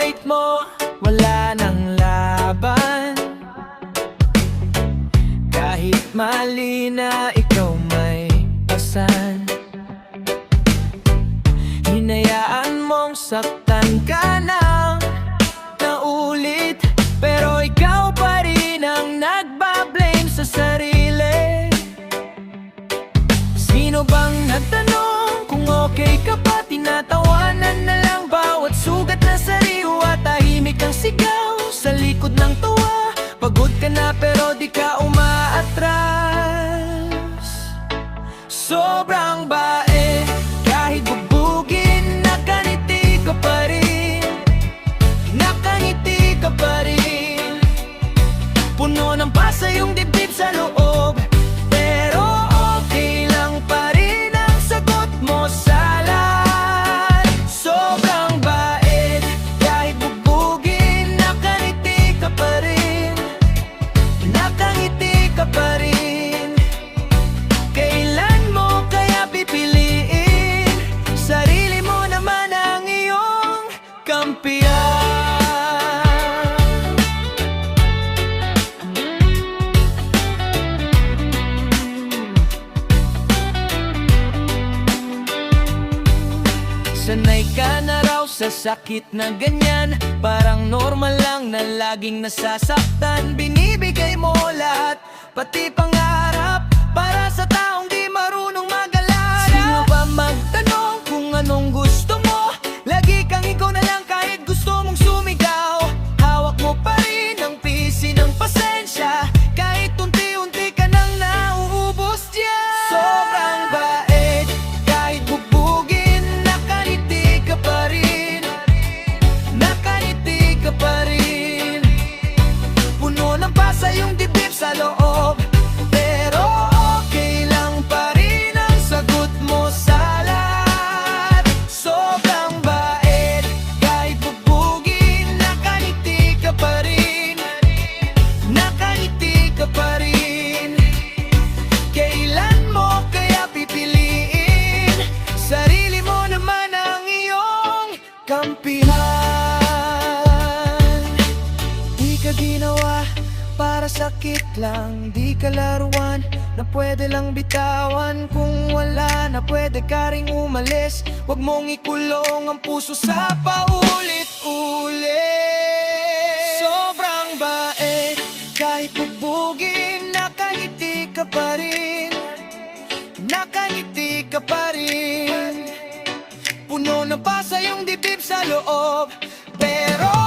bait mo, wala nang laban. Kahit mali na ikaw may pasan, hinayaan mong saktan ka ng naulit, pero ikaw pa rin ang nagbablame sa sarili. Sino bang nagtanong kung okay ka pa? Tinatawanan na lang bawat sugat na sariwa. Tahimik ang sigaw sa likod ng tuwa. Pagod ka na pero di ka umaatras. Sobrang bait, kahit bubugin, nakangiti ka pa rin. Nakangiti ka pa rin. Puno ng pasa yung dibdib sa loob, pero okay lang pa rin ang sagot mo sa lahat. Sobrang bait, kahit bubugin, nakangiti ka pa rin. Nakangiti ka pa rin. Kailan mo kaya pipiliin? Sarili mo naman ang iyong kampihan. Sanay ka na raw sa sakit na ganyan, parang normal lang na laging nasasaktan. Binibigay mo lahat, pati pangarap, para sa taong di marunong mag-alala. Sino ba magtanong kung anong gusto mo? Lagi kang ikaw na lang kahit gusto mong sumigaw. Hawak mo pa rin ang pisi ng pasensya, kahit unti-unti ka nang nauubos dyan. Sobrang bait, kahit bubugin, nakangiti ka pa rin. Nakangiti ka pa rin. Puno ng pasa yung dibdib sa loob, pero okay lang pa rin ang sagot mo sa lahat. Sobrang bait, kahit bubugin, nakangiti ka pa rin. Nakangiti ka pa rin. Kailan mo kaya pipiliin? Sarili mo naman ang iyong kampihan. Di ka ginawa para sakit lang, di ka laruan na pwede lang bitawan. Kung wala na pwede ka ring umalis, wag mong ikulong ang puso sa paulit-ulit. Sobrang bait, kahit bubugin, nakangiti ka pa rin. Nakangiti ka pa rin. Puno ng pasa yung dibdib sa loob, pero